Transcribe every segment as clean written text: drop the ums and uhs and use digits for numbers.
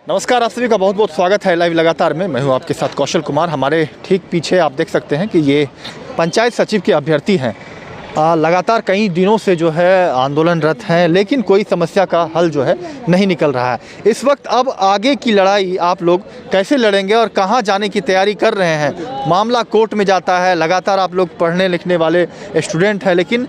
नमस्कार, आप सभी का बहुत बहुत स्वागत है लाइव लगातार में। मैं हूं आपके साथ कौशल कुमार। हमारे ठीक पीछे आप देख सकते हैं कि ये पंचायत सचिव के अभ्यर्थी हैं। लगातार कई दिनों से जो है आंदोलनरत हैं, लेकिन कोई समस्या का हल जो है नहीं निकल रहा है। इस वक्त अब आगे की लड़ाई आप लोग कैसे लड़ेंगे और कहां जाने की तैयारी कर रहे हैं? मामला कोर्ट में जाता है। लगातार आप लोग पढ़ने लिखने वाले स्टूडेंट हैं, लेकिन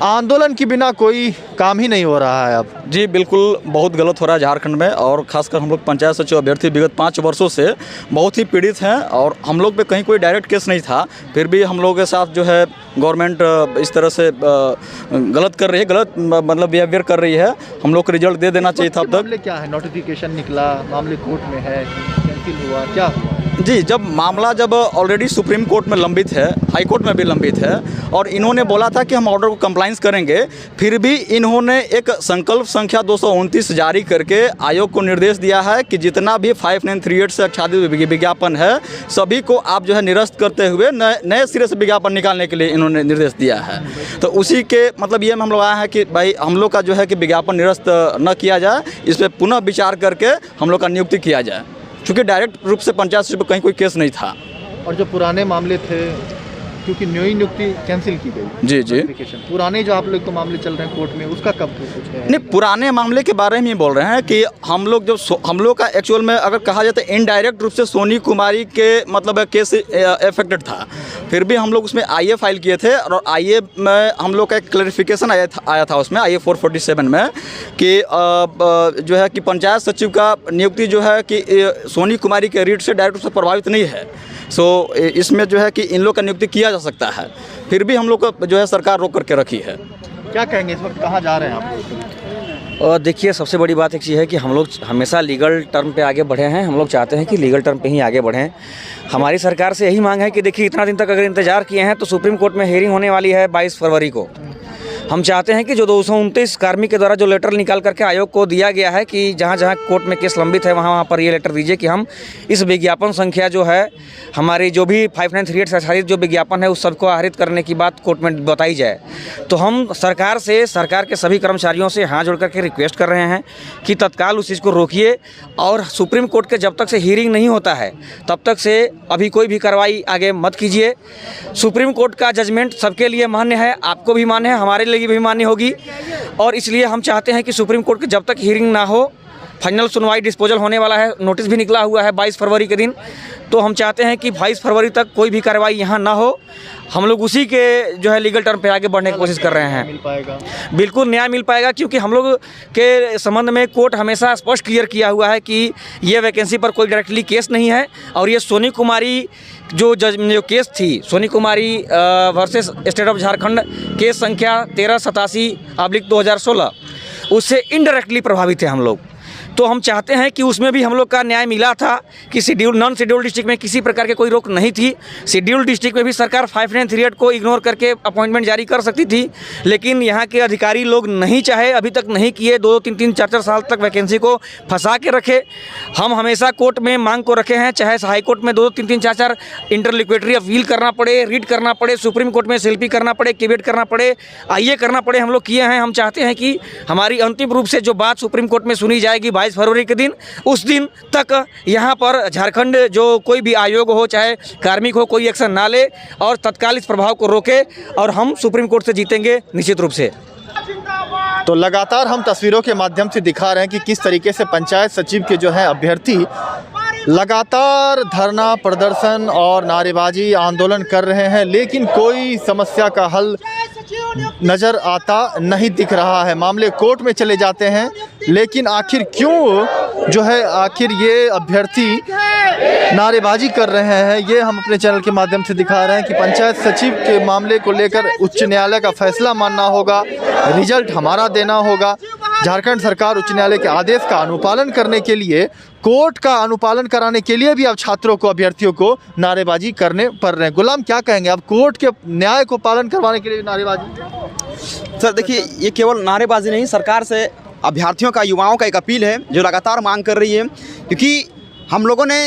आंदोलन के बिना कोई काम ही नहीं हो रहा है अब। जी बिल्कुल, बहुत गलत हो रहा है झारखंड में, और खासकर हम लोग पंचायत सचिव अभ्यर्थी विगत 5 वर्षों से बहुत ही पीड़ित हैं। और हम लोग पे कहीं कोई डायरेक्ट केस नहीं था, फिर भी हम लोगों के साथ जो है गवर्नमेंट इस तरह से गलत कर रही है, गलत मतलब बिहेवियर कर रही है। हम लोग को रिजल्ट दे देना चाहिए था अब तक। मामले क्या है? नोटिफिकेशन निकला, मामले कोर्ट में है, कैंसिल हुआ, क्या हुआ? जी, जब मामला ऑलरेडी सुप्रीम कोर्ट में लंबित है, हाई कोर्ट में भी लंबित है, और इन्होंने बोला था कि हम ऑर्डर को कंप्लाइंस करेंगे, फिर भी इन्होंने एक संकल्प संख्या 229 जारी करके आयोग को निर्देश दिया है कि जितना भी 5938 से आच्छादित विज्ञापन है सभी को आप जो है निरस्त करते हुए नए सिरे से विज्ञापन निकालने के लिए इन्होंने निर्देश दिया है। तो उसी के मतलब ये में हम लोग आए हैं कि भाई हम लोग का जो है कि विज्ञापन निरस्त न किया जाए, इस पर पुनः विचार करके हम लोग का नियुक्ति किया जाए, क्योंकि डायरेक्ट रूप से पंचायत सचिव पर कहीं कोई केस नहीं था। और जो पुराने मामले थे, क्योंकि नई नियुक्ति कैंसिल की गई। जी जी, पुराने जो आप लोग को मामले चल रहे हैं कोर्ट में, उसका कब कुछ है? नहीं, पुराने मामले के बारे में ही बोल रहे हैं कि हम लोग हम लोग का एक्चुअल में अगर कहा जाए तो इनडायरेक्ट रूप से सोनी कुमारी के मतलब केस एफेक्टेड था, फिर भी हम लोग उसमें आईए फाइल किए थे। और आईए में हम लोग का एक क्लैरिफिकेशन आया था उसमें आईए 447 में कि जो है कि पंचायत सचिव का नियुक्ति जो है कि सोनी कुमारी के रीट से डायरेक्ट रूप से प्रभावित नहीं है। इसमें जो है कि इन लोग का नियुक्ति किया जा सकता है, फिर भी हम लोग को जो है सरकार रोक करके रखी है। क्या कहेंगे, इस वक्त कहाँ जा रहे हैं आप? और देखिए, सबसे बड़ी बात एक चीज़ है कि हम लोग हमेशा लीगल टर्म पे आगे बढ़े हैं। हम लोग चाहते हैं कि लीगल टर्म पे ही आगे बढ़ें। हमारी सरकार से यही मांग है कि देखिए, इतना दिन तक अगर इंतज़ार किए हैं तो सुप्रीम कोर्ट में हियरिंग होने वाली है 22 फरवरी को। हम चाहते हैं कि जो 229 कार्मिक के द्वारा जो लेटर निकाल करके आयोग को दिया गया है कि जहाँ जहाँ कोर्ट में केस लंबित है वहाँ पर ये लेटर दीजिए कि हम इस विज्ञापन संख्या जो है हमारी जो भी 5938 से आधारित जो विज्ञापन है उस सबको आहरित करने की बात कोर्ट में बताई जाए। तो हम सरकार के सभी कर्मचारियों से हाथ जोड़ करके रिक्वेस्ट कर रहे हैं कि तत्काल उस चीज़ को रोकिए, और सुप्रीम कोर्ट के जब तक से हियरिंग नहीं होता है तब तक से अभी कोई भी कार्रवाई आगे मत कीजिए। सुप्रीम कोर्ट का जजमेंट सबके लिए मान्य है, आपको भी मान्य है, हमारे लिए भी मान्य होगी। और इसलिए हम चाहते हैं कि सुप्रीम कोर्ट की जब तक हियरिंग ना हो, फाइनल सुनवाई डिस्पोजल होने वाला है, नोटिस भी निकला हुआ है 22 फरवरी के दिन, तो हम चाहते हैं कि 22 फरवरी तक कोई भी कार्रवाई यहाँ ना हो। हम लोग उसी के जो है लीगल टर्म पे आगे बढ़ने की कोशिश कर रहे हैं। मिल पाएगा? बिल्कुल न्याय मिल पाएगा, क्योंकि हम लोग के संबंध में कोर्ट हमेशा स्पष्ट क्लियर किया हुआ है कि ये वैकेंसी पर कोई डायरेक्टली केस नहीं है। और ये सोनी कुमारी जो केस थी, Soni Kumari versus state of Jharkhand, case संख्या 1387/2016, उससे इनडायरेक्टली प्रभावित है हम लोग। तो हम चाहते हैं कि उसमें भी हम लोग का न्याय मिला था कि नॉन शेड्यूल्ड डिस्ट्रिक्ट में किसी प्रकार के कोई रोक नहीं थी। शेड्यूल्ड डिस्ट्रिक्ट में भी सरकार 5938 को इग्नोर करके अपॉइंटमेंट जारी कर सकती थी, लेकिन यहाँ के अधिकारी लोग नहीं चाहे, अभी तक नहीं किए। 2-2, 3-3, 4-4 साल तक वैकेंसी को फंसा के रखे। हम हमेशा कोर्ट में मांग को रखे हैं, चाहे हाई कोर्ट में 2-2, 3-3, 4-4 इंटरलिक्वेटरी अपील करना पड़े, रीट करना पड़े, सुप्रीम कोर्ट में सेल्फी करना पड़े, केवेट करना पड़े, आईए करना पड़े, हम लोग किए हैं। हम चाहते हैं कि हमारी अंतिम रूप से जो बात सुप्रीम कोर्ट में सुनी जाएगी 22 फरवरी के दिन, उस दिन तक यहाँ पर झारखंड जो कोई भी आयोग हो, चाहे कार्मिक हो, कोई एक्शन ना ले और तत्काल इस प्रभाव को रोके, और हम सुप्रीम कोर्ट से जीतेंगे निश्चित रूप से। तो लगातार हम तस्वीरों के माध्यम से दिखा रहे हैं कि किस तरीके से पंचायत सचिव के जो है अभ्यर्थी लगातार धरना प्रदर्शन और नारेबाजी आंदोलन कर रहे हैं, लेकिन कोई समस्या का हल नज़र आता नहीं दिख रहा है। मामले कोर्ट में चले जाते हैं, लेकिन आखिर क्यों जो है आखिर ये अभ्यर्थी नारेबाजी कर रहे हैं, ये हम अपने चैनल के माध्यम से दिखा रहे हैं कि पंचायत सचिव के मामले को लेकर उच्च न्यायालय का फैसला मानना होगा, रिजल्ट हमारा देना होगा। झारखंड सरकार उच्च न्यायालय के आदेश का अनुपालन करने के लिए, कोर्ट का अनुपालन कराने के लिए भी अब छात्रों को, अभ्यर्थियों को नारेबाजी करने पड़ रहे हैं। गुलाम, क्या कहेंगे अब कोर्ट के न्याय को पालन करवाने के लिए नारेबाजी? सर देखिए, ये केवल नारेबाजी नहीं, सरकार से अभ्यर्थियों का, युवाओं का एक अपील है जो लगातार मांग कर रही है, क्योंकि हम लोगों ने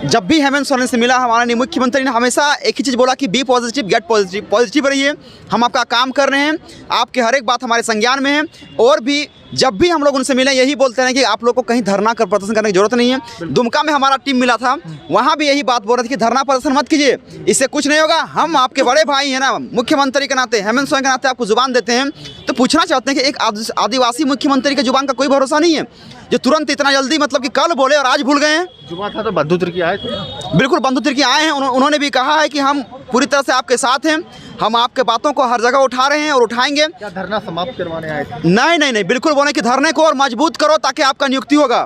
जब भी हेमंत सोरेन से मिला हमारे मुख्यमंत्री ने हमेशा एक ही चीज़ बोला कि be positive get positive, positive रहिए, हम आपका काम कर रहे हैं, आपके हर एक बात हमारे संज्ञान में है। और भी जब भी हम लोग उनसे मिले यही बोलते हैं कि आप लोग को कहीं धरना कर प्रदर्शन करने की जरूरत नहीं है। दुमका में हमारा टीम मिला था, वहाँ भी यही बात बोल रहे थे कि धरना प्रदर्शन मत कीजिए, इससे कुछ नहीं होगा, हम आपके बड़े भाई हैं ना, मुख्यमंत्री के नाते, हेमंत सोरेन के नाते आपको जुबान देते हैं। तो पूछना चाहते हैं कि एक आदिवासी मुख्यमंत्री के जुबान का कोई भरोसा नहीं है जो तुरंत इतना जल्दी मतलब कि कल बोले और आज भूल गए हैं। जुबा था तो बंधु तिर्की आए थे, बिल्कुल बंधु तिर्की आए हैं, उन्होंने भी कहा है कि हम पूरी तरह से आपके साथ हैं, हम आपके बातों को हर जगह उठा रहे हैं और उठाएंगे। क्या धरना समाप्त करवाने आए थे? नहीं, बिल्कुल बोले कि धरने को और मजबूत करो ताकि आपका नियुक्ति होगा,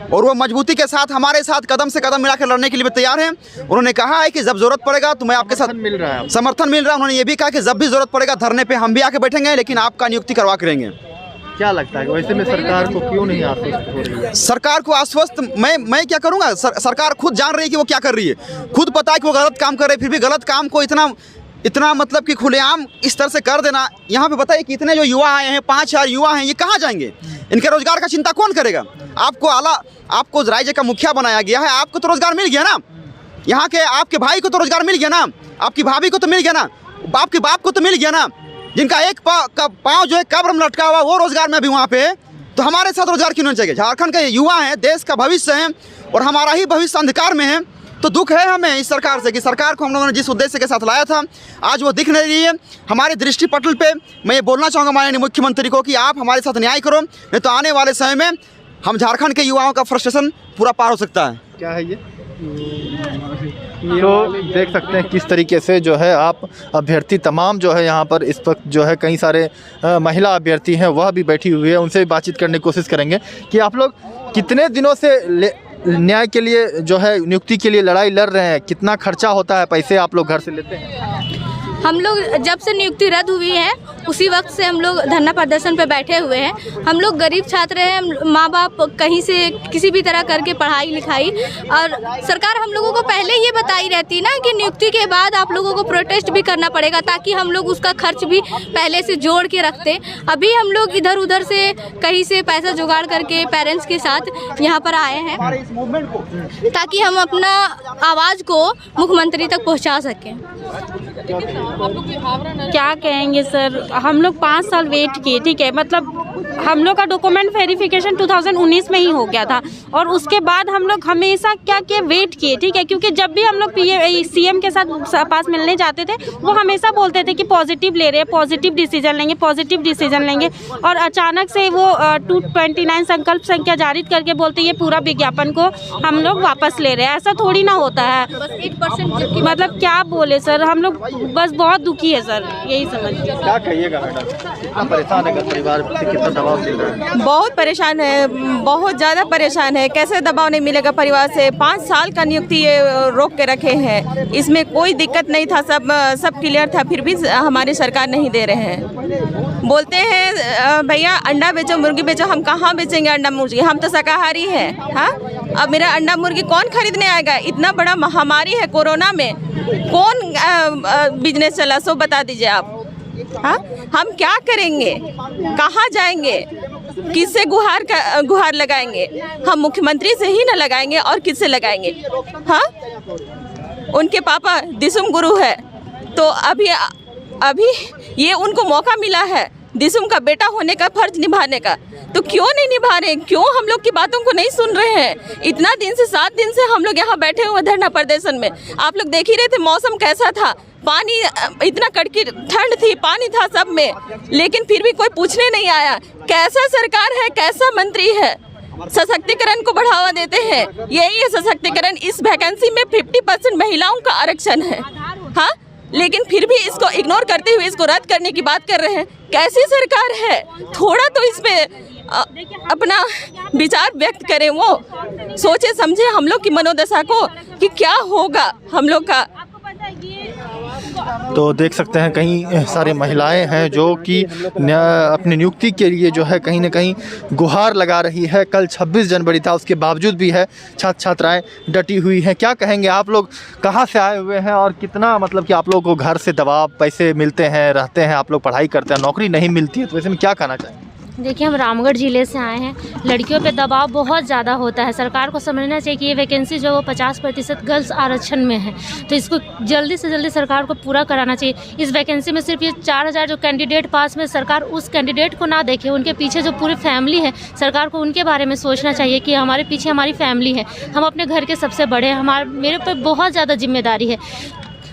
और वो मजबूती के साथ हमारे साथ कदम से कदम मिलाकर लड़ने के लिए तैयार हैं। उन्होंने कहा है कि जब जरूरत पड़ेगा तो मैं आपके साथ मिल रहा है, समर्थन मिल रहा है। उन्होंने ये भी कहा कि जब भी जरूरत पड़ेगा धरने पे हम भी आके बैठेंगे, लेकिन आपका नियुक्ति करवा करेंगे। क्या लगता है वैसे में सरकार को क्यों नहीं आश्वस्त हो रही है? सरकार को आश्वस्त मैं क्या करूंगा? सरकार खुद जान रही है कि वो क्या कर रही है, खुद पता है कि वो गलत काम कर रहे हैं, फिर भी गलत काम को इतना मतलब कि खुलेआम इस तरह से कर देना। यहाँ पे बताइए कि इतने जो युवा आए हैं, 5000 युवा हैं, ये कहाँ जाएंगे? इनके रोजगार का चिंता कौन करेगा? आपको राज्य का मुखिया बनाया गया है, आपको तो रोजगार मिल गया ना, यहाँ के आपके भाई को तो रोजगार मिल गया ना, आपकी भाभी को तो मिल गया ना, आपके बाप को तो मिल गया ना, जिनका एक पाँव जो है कब्र में लटका हुआ वो रोजगार में भी वहाँ पे। तो हमारे साथ रोजगार क्यों नहीं चाहिए? झारखंड के युवा हैं, देश का भविष्य है, और हमारा ही भविष्य अंधकार में है। तो दुख है हमें इस सरकार से कि सरकार को हम लोगों ने जिस उद्देश्य के साथ लाया था आज वो दिख नहीं रही है। हमारे दृष्टि पटल पे मैं ये बोलना चाहूँगा माननीय मुख्यमंत्री को कि आप हमारे साथ न्याय करो, नहीं तो आने वाले समय में हम झारखंड के युवाओं का फ्रस्ट्रेशन पूरा पार हो सकता है। क्या है ये? तो देख सकते हैं किस तरीके से जो है आप अभ्यर्थी तमाम जो है यहाँ पर इस वक्त जो है कई सारे महिला अभ्यर्थी हैं वह भी बैठी हुई है, उनसे भी बातचीत करने की कोशिश करेंगे कि आप लोग कितने दिनों से न्याय के लिए जो है नियुक्ति के लिए लड़ाई लड़ रहे हैं, कितना खर्चा होता है, पैसे आप लोग घर से लेते हैं? हम लोग जब से नियुक्ति रद्द हुई है उसी वक्त से हम लोग धरना प्रदर्शन पे बैठे हुए हैं। हम लोग गरीब छात्र हैं, माँ बाप कहीं से किसी भी तरह करके पढ़ाई लिखाई, और सरकार हम लोगों को पहले ये बताई रहती ना कि नियुक्ति के बाद आप लोगों को प्रोटेस्ट भी करना पड़ेगा, ताकि हम लोग उसका खर्च भी पहले से जोड़ के रखते। अभी हम लोग इधर उधर से कहीं से पैसा जुगाड़ करके पेरेंट्स के साथ यहाँ पर आए हैं ताकि हम अपना आवाज़ को मुख्यमंत्री तक पहुँचा सकें। क्या कहेंगे सर, हम लोग 5 साल वेट किए, ठीक है, मतलब हम लोग का डॉक्यूमेंट वेरिफिकेशन 2019 में ही हो गया था, और उसके बाद हम लोग हमेशा क्या किए, वेट किए, ठीक है, क्योंकि जब भी हम लोग सीएम के साथ पास मिलने जाते थे वो हमेशा बोलते थे कि पॉजिटिव ले रहे हैं, पॉजिटिव डिसीजन लेंगे, पॉजिटिव डिसीजन लेंगे, और अचानक से वो 229 संकल्प संख्या जारी करके बोलते ये पूरा विज्ञापन को हम लोग वापस ले रहे हैं। ऐसा थोड़ी ना होता है, बस 1% मतलब क्या बोले सर, हम लोग बस बहुत दुखी है सर, यही समझिए। क्या कहिएगा मैडम, कितना परेशान है परिवार से, कितना दबाव मिल रहा है? बहुत परेशान है, बहुत ज़्यादा परेशान है। कैसे दबाव नहीं मिलेगा परिवार से? 5 साल का नियुक्ति ये रोक के रखे हैं, इसमें कोई दिक्कत नहीं था, सब क्लियर था, फिर भी हमारी सरकार नहीं दे रहे हैं। बोलते हैं भैया अंडा बेचो, मुर्गी बेचो, हम कहाँ बेचेंगे अंडा मुर्गी, हम तो शाकाहारी हैं। हाँ, अब मेरा अंडा मुर्गी कौन खरीदने आएगा? इतना बड़ा महामारी है कोरोना में, कौन बिजनेस चला, सो बता दीजिए आप। हाँ, हम क्या करेंगे, कहाँ जाएंगे, किससे गुहार लगाएंगे? हम मुख्यमंत्री से ही ना लगाएंगे और किससे लगाएंगे? हाँ, उनके पापा दिसुम गुरु है, तो अभी ये उनको मौका मिला है दिसुम का बेटा होने का फर्ज निभाने का, तो क्यों नहीं निभा रहे? क्यों हम लोग की बातों को नहीं सुन रहे हैं? इतना दिन से 7 दिन से हम लोग यहाँ बैठे हुए धरना प्रदर्शन में, आप लोग देख ही रहे थे मौसम कैसा था, पानी इतना कड़की ठंड थी, पानी था सब में, लेकिन फिर भी कोई पूछने नहीं आया। कैसा सरकार है, कैसा मंत्री है? सशक्तिकरण को बढ़ावा देते हैं, यही है सशक्तिकरण। इस वैकेंसी में 50% महिलाओं का आरक्षण है, हाँ, लेकिन फिर भी इसको इग्नोर करते हुए इसको रद्द करने की बात कर रहे हैं। कैसी सरकार है? थोड़ा तो इसमें अपना विचार व्यक्त करें, वो सोचे समझे हम लोग की मनोदशा को कि क्या होगा हम लोग का। तो देख सकते हैं कई सारी महिलाएं हैं जो कि अपनी नियुक्ति के लिए जो है कहीं ना कहीं गुहार लगा रही है। कल 26 जनवरी था, उसके बावजूद भी है छात्र छात्राएं डटी हुई हैं। क्या कहेंगे आप लोग, कहां से आए हुए हैं और कितना मतलब कि आप लोगों को घर से दबाव, पैसे मिलते हैं, रहते हैं, आप लोग पढ़ाई करते हैं, नौकरी नहीं मिलती है, तो वैसे में क्या कहना चाहेंगे? देखिए, हम रामगढ़ ज़िले से आए हैं। लड़कियों पे दबाव बहुत ज़्यादा होता है। सरकार को समझना चाहिए कि ये वैकेंसी जो है वो 50% गर्ल्स आरक्षण में है, तो इसको जल्दी से जल्दी सरकार को पूरा कराना चाहिए। इस वैकेंसी में सिर्फ ये 4000 जो कैंडिडेट पास में, सरकार उस कैंडिडेट को ना देखे, उनके पीछे जो पूरी फैमिली है, सरकार को उनके बारे में सोचना चाहिए कि हमारे पीछे हमारी फैमिली है, हम अपने घर के सबसे बड़े हैं, मेरे पे बहुत ज़्यादा जिम्मेदारी है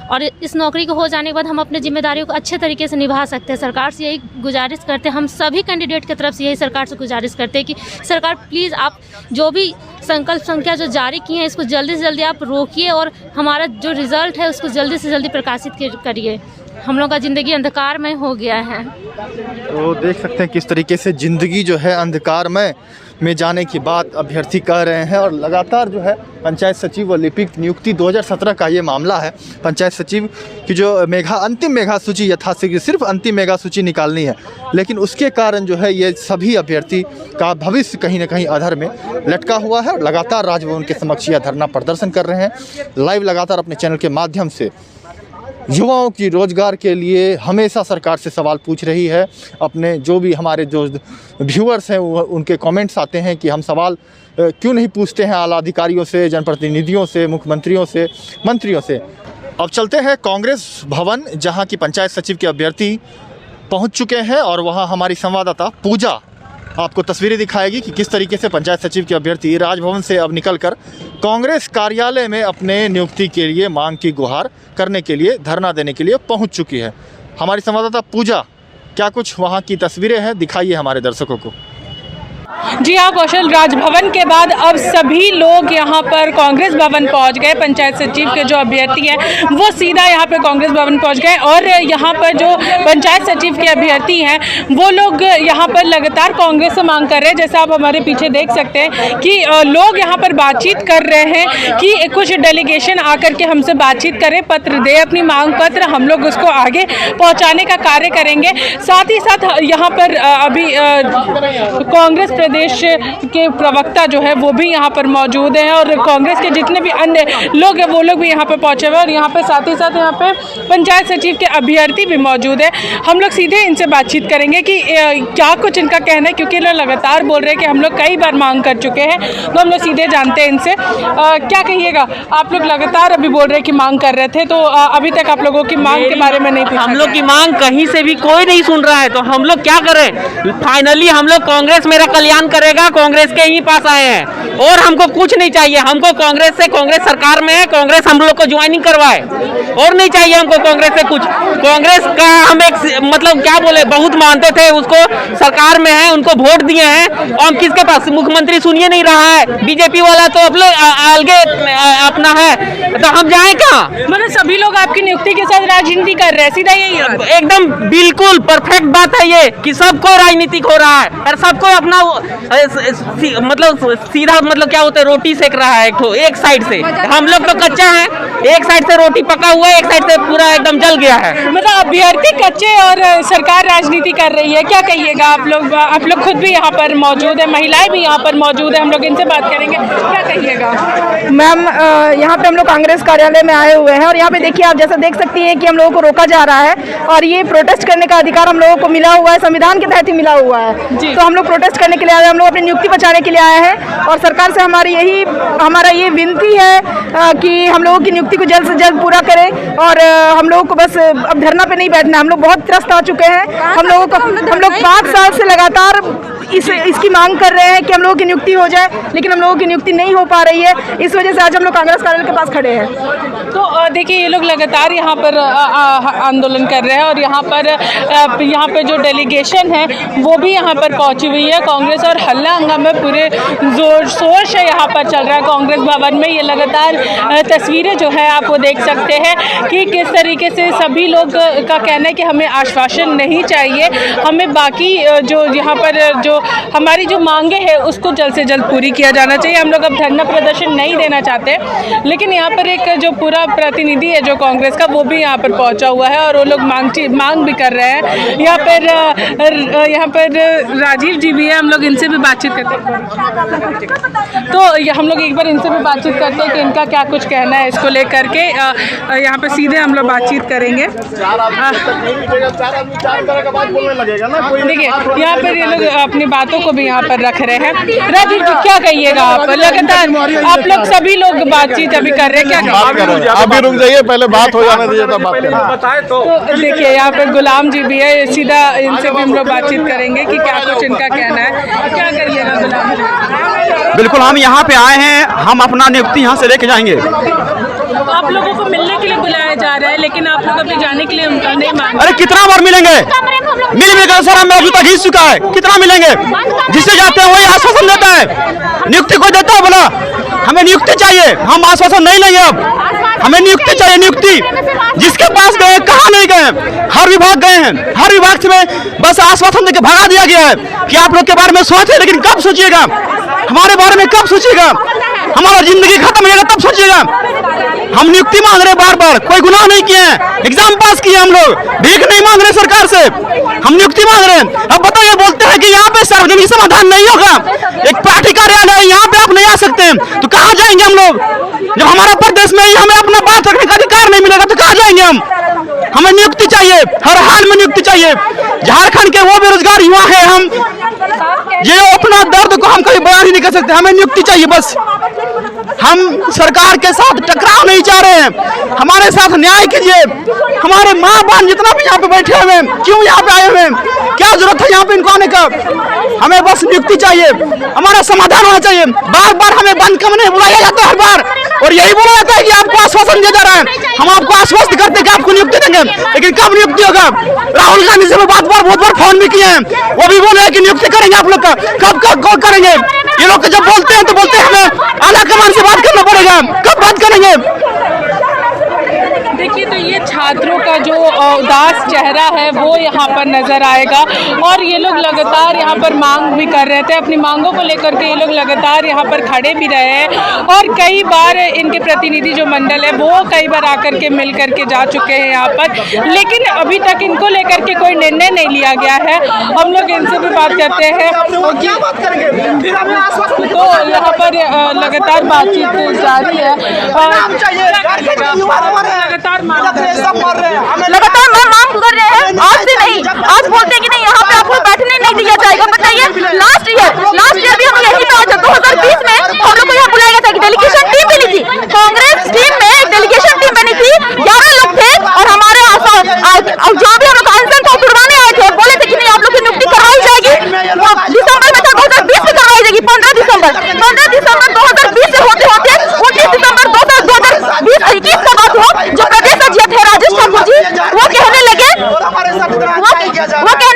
और इस नौकरी को हो जाने के बाद हम अपनी जिम्मेदारियों को अच्छे तरीके से निभा सकते हैं। सरकार से यही गुजारिश करते हैं, हम सभी कैंडिडेट की तरफ से यही सरकार से गुजारिश करते हैं कि सरकार प्लीज़ आप जो भी संकल्प संख्या जो जारी की है इसको जल्दी से जल्दी आप रोकिए और हमारा जो रिज़ल्ट है उसको जल्दी से जल्दी प्रकाशित करिए। हम लोग का ज़िंदगी अंधकारमय हो गया है। तो देख सकते हैं किस तरीके से ज़िंदगी जो है अंधकारमय में जाने की बात अभ्यर्थी कह रहे हैं। और लगातार जो है पंचायत सचिव व लिपिक नियुक्ति 2017 का ये मामला है। पंचायत सचिव की जो अंतिम मेगा सूची यथाशीघ्र, सिर्फ अंतिम मेगा सूची निकालनी है, लेकिन उसके कारण जो है ये सभी अभ्यर्थी का भविष्य कहीं ना कहीं अधर में लटका हुआ है। और लगातार राजभवन के समक्ष यह धरना प्रदर्शन कर रहे हैं। लाइव लगातार अपने चैनल के माध्यम से युवाओं की रोज़गार के लिए हमेशा सरकार से सवाल पूछ रही है। अपने जो भी हमारे जो व्यूअर्स हैं उनके कमेंट्स आते हैं कि हम सवाल क्यों नहीं पूछते हैं आला अधिकारियों से, जनप्रतिनिधियों से, मुख्यमंत्रियों से, मंत्रियों से। अब चलते हैं कांग्रेस भवन, जहां की पंचायत सचिव के अभ्यर्थी पहुंच चुके हैं और वहां हमारी संवाददाता पूजा आपको तस्वीरें दिखाएगी कि किस तरीके से पंचायत सचिव के अभ्यर्थी राजभवन से अब निकलकर कांग्रेस कार्यालय में अपने नियुक्ति के लिए मांग की गुहार करने के लिए, धरना देने के लिए पहुंच चुकी है। हमारी संवाददाता पूजा, क्या कुछ वहां की तस्वीरें हैं, दिखाइए हमारे दर्शकों को। जी हाँ कौशल, राजभवन के बाद अब सभी लोग यहाँ पर कांग्रेस भवन पहुँच गए। पंचायत सचिव के जो अभ्यर्थी हैं वो सीधा यहाँ पे कांग्रेस भवन पहुँच गए और यहाँ पर जो पंचायत सचिव के अभ्यर्थी हैं वो लोग यहाँ पर लगातार कांग्रेस से मांग कर रहे हैं। जैसा आप हमारे पीछे देख सकते हैं कि लोग यहाँ पर बातचीत कर रहे हैं कि कुछ डेलीगेशन आकर के हमसे बातचीत करें, पत्र दे अपनी मांग पत्र, हम लोग उसको आगे पहुँचाने का कार्य करेंगे। साथ ही साथ यहाँ पर अभी कांग्रेस प्रदेश के प्रवक्ता जो है वो भी यहाँ पर मौजूद हैं और कांग्रेस के जितने भी अन्य लोग हैं वो लोग भी यहाँ पर पहुँचे हुए और यहाँ पे साथ ही साथ यहाँ पे पंचायत सचिव के अभ्यर्थी भी मौजूद है। हम लोग सीधे इनसे बातचीत करेंगे कि क्या कुछ इनका कहना है, क्योंकि लोग लगातार बोल रहे हैं कि हम लोग कई बार मांग कर चुके हैं, तो हम लोग सीधे जानते हैं इनसे। क्या कहिएगा, आप लोग लगातार अभी बोल रहे हैं कि मांग कर रहे थे, तो अभी तक आप लोगों की मांग के बारे में नहीं पूछा? हम लोग की मांग कहीं से भी कोई नहीं सुन रहा है, तो हम लोग क्या करें? फाइनली हम लोग कांग्रेस मेरा कल्याण करेगा, कांग्रेस के ही पास आए हैं और हमको कुछ नहीं चाहिए। हमको कांग्रेस से, कांग्रेस सरकार में है, कांग्रेस हम लोग को ज्वाइनिंग करवाए और नहीं चाहिए हमको कांग्रेस से कुछ। कांग्रेस का हम एक मतलब क्या बोले, बहुत मानते थे उसको, सरकार में है, उनको वोट दिए हैं और हम किसके पास? मुख्यमंत्री सुनिए नहीं रहा है, बीजेपी वाला तो अब लोग अलगे अपना है, तो हम जाए कहाँ? मतलब सभी लोग आपकी नियुक्ति के साथ राजनीति कर रहे हैं, सीधा यही एकदम बिल्कुल परफेक्ट बात है ये कि सबको राजनीतिक हो रहा है और सबको अपना मतलब सीधा मतलब क्या होता है, रोटी सेक रहा है एक साइड से। हम लोग तो कच्चा है, एक साइड से रोटी पका हुआ है, एक साइड से पूरा एकदम जल गया है। मतलब अभ्यर्थी कच्चे और सरकार राजनीति कर रही है, क्या कहिएगा? आप लोग खुद भी यहाँ पर मौजूद है, महिलाएं भी यहाँ पर मौजूद है, हम लोग इनसे बात करेंगे। क्या कहिएगा मैम? यहाँ पे हम लोग कांग्रेस कार्यालय में आए हुए हैं और यहाँ पे देखिए, आप जैसा देख सकती हैं कि हम लोगों को रोका जा रहा है और ये प्रोटेस्ट करने का अधिकार हम लोगों को मिला हुआ है, संविधान के तहत ही मिला हुआ है। तो हम लोग प्रोटेस्ट करने के लिए आए हैं, हम लोग अपनी नियुक्ति बचाने के लिए आए हैं और सरकार से हमारा ये विनती है कि हम लोगों की नियुक्ति को जल्द से जल्द पूरा करें और हम लोगों को बस अब धरना पे नहीं बैठना। हम लोग बहुत त्रस्त आ चुके हैं। हम लोग 5 साल से लगातार इसकी मांग कर रहे हैं कि हम लोगों की नियुक्ति हो जाए, लेकिन हम लोगों की नियुक्ति नहीं हो पा रही है। इस वजह से आज हम लोग कांग्रेस कार्यालय के पास खड़े हैं। तो देखिए, ये लोग लगातार यहाँ पर आंदोलन कर रहे हैं और यहाँ पर जो डेलीगेशन है वो भी यहाँ पर पहुँची हुई है। कांग्रेस और हल्ला हंगामा पूरे जोर शोर से यहाँ पर चल रहा है कांग्रेस भवन में। ये लगातार तस्वीरें जो है आप वो देख सकते हैं कि किस तरीके से सभी लोग का कहना है कि हमें आश्वासन नहीं चाहिए, हमें बाकी जो यहाँ पर जो जो हमारी जो मांगे हैं उसको जल्द से जल्द पूरी किया जाना चाहिए। हम लोग अब धरना प्रदर्शन नहीं देना चाहते, लेकिन यहाँ पर एक जो पूरा प्रतिनिधि है जो कांग्रेस का, वो भी यहाँ पर पहुँचा हुआ है और वो लोग मांग भी कर रहे हैं। यहाँ पर राजीव जी भी है, हम लोग इनसे भी बातचीत करते हैं। तो हम लोग एक बार इनसे भी बातचीत करते हैं कि इनका क्या कुछ कहना है इसको लेकर के। यहाँ पर सीधे हम लोग बातचीत करेंगे। देखिए यहाँ पर ये लोग अपनी बातों को भी यहाँ पर रख रहे हैं। राजीव जी क्या कहिएगा आप? लगातार आप लोग सभी लोग बातचीत अभी कर रहे हैं, क्या अभी रुक जाइए, पहले बात हो जाने दीजिए तब बात करें। तो देखिए यहाँ पर गुलाम जी भी है, सीधा इनसे भी हम लोग बातचीत करेंगे कि क्या कुछ इनका कहना है। क्या कहिएगा गुलाम जी? बिल्कुल, हम यहाँ पे आए हैं, हम अपना नियुक्ति यहाँ से लेके जाएंगे। आप लोगों को मिलने के लिए बुलाया जा रहा है, लेकिन आप लोग अभी जाने के लिए नहीं मान। अरे कितना बार मिलेंगे? मिल सर, हमें अभी तक घिस चुका है। कितना मिलेंगे? जिससे जाते हैं वही आश्वासन देता है। नियुक्ति को देता है, बोला हमें नियुक्ति चाहिए, हम आश्वासन नहीं लेंगे। अब हमें नियुक्ति चाहिए, नियुक्ति। जिसके पास गए, कहाँ नहीं गए, हर विभाग गए हैं, हर विभाग में बस आश्वासन देकर भगा दिया गया है कि आप लोग के बारे में सोचे, लेकिन कब सोचिएगा? हमारे बारे में कब सोचिएगा? हमारा जिंदगी खत्म हो जाएगा तब सोचिएगा। हम नियुक्ति मांग रहे बार बार, कोई गुनाह नहीं किए हैं, एग्जाम पास किए हम लोग, भीख नहीं मांग रहे सरकार से, हम नियुक्ति मांग रहे हैं। अब बताइए, बोलते हैं कि यहाँ पे सार्वजनिक समाधान नहीं होगा, एक पार्टी कार्यालय है, यहाँ पे आप नहीं आ सकते हैं, तो कहाँ जाएंगे हम लोग? जब हमारा प्रदेश में ही हमें अपना बात रखने का अधिकार नहीं मिलेगा तो कहाँ जाएंगे हम? हमें नियुक्ति चाहिए, हर हाल में नियुक्ति चाहिए। झारखंड के वो बेरोजगार युवा है, हम ये अपना दर्द को हम कभी बयान ही नहीं कर सकते। हमें नियुक्ति चाहिए बस। हम सरकार के साथ टकराव नहीं चाह रहे हैं, हमारे साथ न्याय कीजिए। हमारे माँ बहन जितना भी यहाँ पे बैठे हुए हैं, क्यों यहाँ पे आए हुए हैं, क्या जरूरत है यहाँ पे इनको आने का? हमें बस नियुक्ति चाहिए, हमारा समाधान होना चाहिए। बार बार हमें बंद कमरे बुलाया जाता है हर बार, और यही बोला जाता है कि आपको आश्वासन दिया जा रहा है। हम आपको आश्वस्त करते हैं कि आपको नियुक्ति देंगे, लेकिन कब नियुक्ति होगा? राहुल गांधी से बहुत बार फोन भी किए हैं, वो भी बोले कि नियुक्ति करेंगे आप लोग का। कब करेंगे? ये लोग जब बोलते हैं तो बोलते हैं हमें आला कमान से बात करना पड़ेगा, कब बात करेंगे? देखिए, तो ये छात्रों का जो उदास चेहरा है वो यहाँ पर नज़र आएगा, और ये लोग लगातार यहाँ पर मांग भी कर रहे थे। अपनी मांगों को लेकर के ये लोग लगातार यहाँ पर खड़े भी रहे हैं, और कई बार इनके प्रतिनिधि जो मंडल है वो कई बार आकर के मिल करके जा चुके हैं यहाँ पर, लेकिन अभी तक इनको लेकर के कोई निर्णय नहीं लिया गया है। हम लोग इनसे भी बात करते हैं, तो यहाँ पर लगातार बातचीत जारी है। लगातार मांग कर रहे हैं, आज से नहीं, आज बोलते हैं कि नहीं यहाँ पे आपको बैठने नहीं दिया जाएगा। बताइए, लास्ट ईयर भी हम यही था, 2020 में हम लोग को यहाँ बुलाया गया था कि डेलीगेशन टीम बनी थी, कांग्रेस टीम में एक डेलीगेशन टीम बनी थी, 11 लोग थे, और हमारे जो भी हम लोग अनशन को तुड़वाने आए थे, बोले थे कि नहीं आप लोग की नियुक्ति करवाई जाएगी। दिसंबर में था, 2020 में करवाई जाएगी, 15 दिसंबर 2020 से होते 19 दिसंबर 2021 का बात हो, जो प्रदेश अध्यक्ष है राजेश ठाकुर जी, वो कहने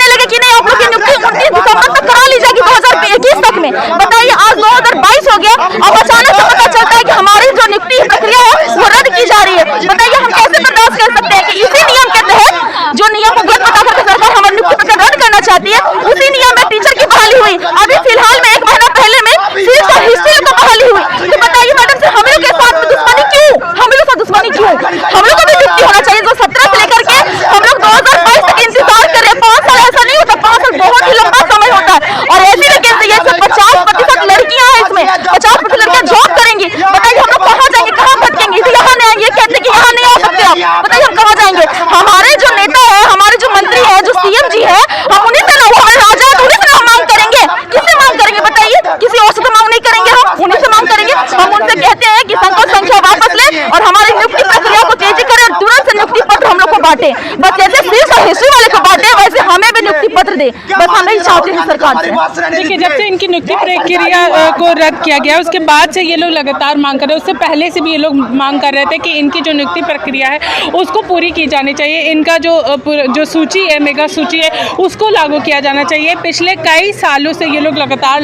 लगे कि नहीं आप लोग की नियुक्ति 29 दिसंबर तक करा ली जाएगी, 2021 तक में। बताइए, आज 2022 हो गया, अब अचानक से पता चलता है कि हमारी जो नियुक्ति प्रक्रिया है वो रद्द की जा रही है। बताइए, हम कैसे बर्दाश्त कर सकते हैं कि इसी नियम के तहत जो नियम को गलत बता करके सरकार हमारी नियुक्ति प्रक्रिया रद्द करना चाहती है, उसी नियम में टीचर की बहाली हुई। अभी फिलहाल में 1 महीना पहले में सिर्फ हिस्ट्री को बहाली हुई। तो बताइए मैडम से हम लोग के साथ दुश्मनी क्यों? हम लोग का दुश्मनी क्यों? हम लोग को भी नियुक्ति होना चाहिए। जो 17 से लेकर के हम लोग 2022 तक इंतजार कर रहे हैं, 5 साल ऐसा नहीं होता, 5 साल बहुत ही लंबा समय होता है। और ऐसी वैकेंसी है, 50% लड़कियां हैं इसमें, 50% लड़कियां जॉब करेंगी। बताइए हम लोग कहाँ जाएंगे, कहाँ भटकेंगे? इसे यहाँ नहीं आएंगे, कहते कि यहाँ नहीं आ सकते आप। बताइए हम कहाँ जाएंगे? हमारे जो नेता है, हमारे जो मंत्री है, जो सीएम जी है, हम उन्हीं से ना, वो हमारे राजा है, उन्हीं से हम मांग करेंगे। किससे मांग करेंगे? बताइए, किसी और से तो मांग नहीं करेंगे, हम उन्हीं से मांग करेंगे। हम उनसे कहते हैं कि संकल्प संख्या वापस ले और हमारी नियुक्ति प्रक्रिया को तेजी करें, और तुरंत से नियुक्ति पत्र हम लोग को बांटे। बस जैसे सिर्फ हिस्ट्री वाले को बांटे, वैसे हमें भी नियुक्ति पत्र दे। बस हम नहीं चाहते हैं सरकार से। देखिए, जब से इनकी नियुक्ति प्रक्रिया को रद्द किया गया, उसके बाद से ये लोग लगातार मांग कर रहे हैं। उससे पहले से भी ये लोग मांग कर रहे थे कि इनकी जो नियुक्ति प्रक्रिया है उसको पूरी की जानी चाहिए। इनका जो सूची है, मेगा सूची है, उसको लागू किया जाना चाहिए। पिछले कई सालों से ये लोग लगातार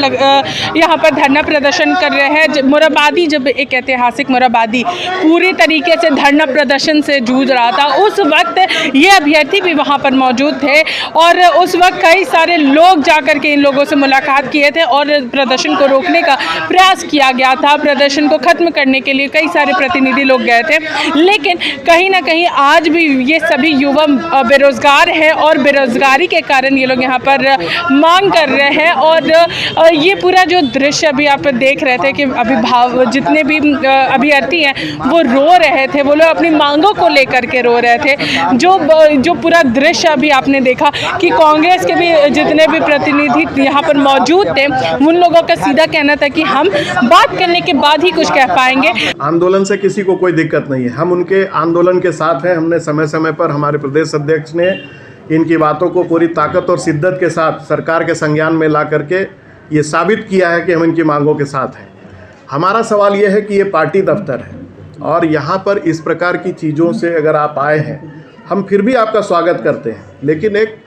यहाँ पर धरना प्रदर्शन कर रहे हैं। मोराबादी, जब एक ऐतिहासिक मोराबादी पूरी तरीके से धरना प्रदर्शन से जूझ रहा था, उस वक्त ये अभ्यर्थी भी वहाँ पर मौजूद थे, और उस वक्त कई सारे लोग जाकर के इन लोगों से मुलाकात किए थे और प्रदर्शन को रोकने का प्रयास किया गया था। प्रदर्शन को खत्म करने के लिए कई सारे प्रतिनिधि लोग गए थे, लेकिन कहीं ना कहीं आज भी ये सभी युवा बेरोजगार हैं और बेरोजगारी के कारण ये लोग यहाँ पर मांग कर रहे हैं। और ये पूरा जो दृश्य अभी आप देख रहे थे कि जितने भी अभ्यर्थी हैं वो रो रहे थे, वो लोग अपनी मांगों को लेकर के रो रहे थे। जो पूरा दृश्य अभी आपने देखा कि कांग्रेस के भी जितने भी प्रतिनिधि यहाँ पर मौजूद थे, उन लोगों का सीधा कहना था कि हम बात करने के बाद ही कुछ कह पाएंगे। आंदोलन से किसी को कोई दिक्कत नहीं है, हम उनके आंदोलन के साथ हैं। हमने समय समय पर हमारे प्रदेश अध्यक्ष ने इनकी बातों को पूरी ताकत और शिद्दत के साथ सरकार के संज्ञान में ला करके ये साबित किया है कि हम इनकी मांगों के साथ हैं। हमारा सवाल ये है कि ये पार्टी दफ्तर है और यहाँ पर इस प्रकार की चीज़ों से अगर आप आए हैं, हम फिर भी आपका स्वागत करते हैं, लेकिन एक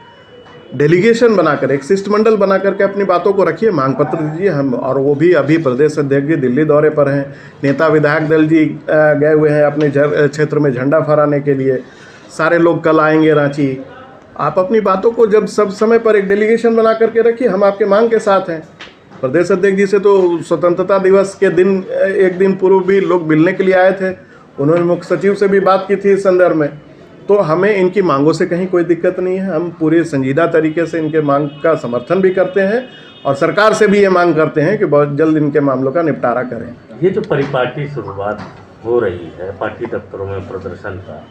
डेलीगेशन बनाकर, एक शिष्टमंडल बना करके अपनी बातों को रखिए, मांग पत्र दीजिए। हम और वो भी अभी प्रदेश अध्यक्ष जी दिल्ली दौरे पर हैं, नेता विधायक दल जी गए हुए हैं अपने क्षेत्र में झंडा फहराने के लिए, सारे लोग कल आएंगे रांची। आप अपनी बातों को जब सब समय पर एक डेलीगेशन बना करके रखिए, हम आपके मांग के साथ हैं। प्रदेश अध्यक्ष जी से तो स्वतंत्रता दिवस के दिन एक दिन पूर्व भी लोग मिलने के लिए आए थे, उन्होंने मुख्य सचिव से भी बात की थी इस संदर्भ में। तो हमें इनकी मांगों से कहीं कोई दिक्कत नहीं है, हम पूरे संजीदा तरीके से इनके मांग का समर्थन भी करते हैं और सरकार से भी ये मांग करते हैं कि बहुत जल्द इनके मामलों का निपटारा करें। ये जो परिपाटी शुरुआत हो रही है पार्टी दफ्तरों में प्रदर्शन का,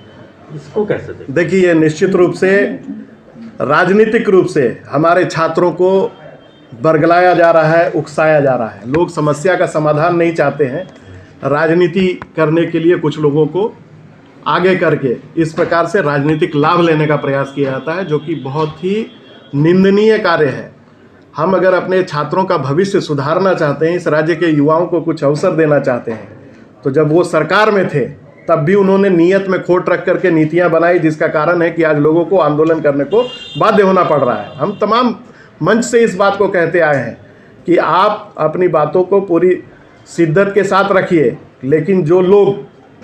इसको कैसे देखें? देखिए, ये निश्चित रूप से राजनीतिक रूप से हमारे छात्रों को बरगलाया जा रहा है, उकसाया जा रहा है। लोग समस्या का समाधान नहीं चाहते हैं, राजनीति करने के लिए कुछ लोगों को आगे करके इस प्रकार से राजनीतिक लाभ लेने का प्रयास किया जाता है, जो कि बहुत ही निंदनीय कार्य है। हम अगर अपने छात्रों का भविष्य सुधारना चाहते हैं, इस राज्य के युवाओं को कुछ अवसर देना चाहते हैं, तो जब वो सरकार में थे तब भी उन्होंने नीयत में खोट रख करके नीतियां बनाई, जिसका कारण है कि आज लोगों को आंदोलन करने को बाध्य होना पड़ रहा है। हम तमाम मंच से इस बात को कहते आए हैं कि आप अपनी बातों को पूरी शिद्दत के साथ रखिए, लेकिन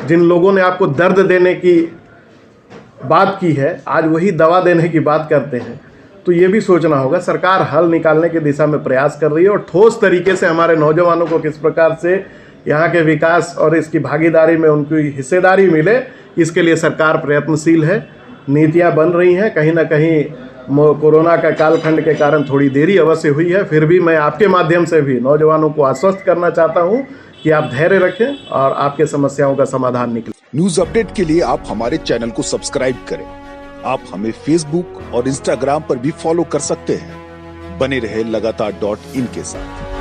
जिन लोगों ने आपको दर्द देने की बात की है, आज वही दवा देने की बात करते हैं। तो ये भी सोचना होगा, सरकार हल निकालने की दिशा में प्रयास कर रही है और ठोस तरीके से हमारे नौजवानों को किस प्रकार से यहाँ के विकास और इसकी भागीदारी में उनकी हिस्सेदारी मिले, इसके लिए सरकार प्रयत्नशील है। नीतियाँ बन रही हैं, कहीं ना कहीं कोरोना का कालखंड के कारण थोड़ी देरी अवश्य हुई है, फिर भी मैं आपके माध्यम से भी नौजवानों को आश्वस्त करना चाहता हूँ कि आप धैर्य रखें और आपके समस्याओं का समाधान निकले। न्यूज अपडेट के लिए आप हमारे चैनल को सब्सक्राइब करें। आप हमें फेसबुक और इंस्टाग्राम पर भी फॉलो कर सकते हैं। बने रहे लगातार .in के साथ।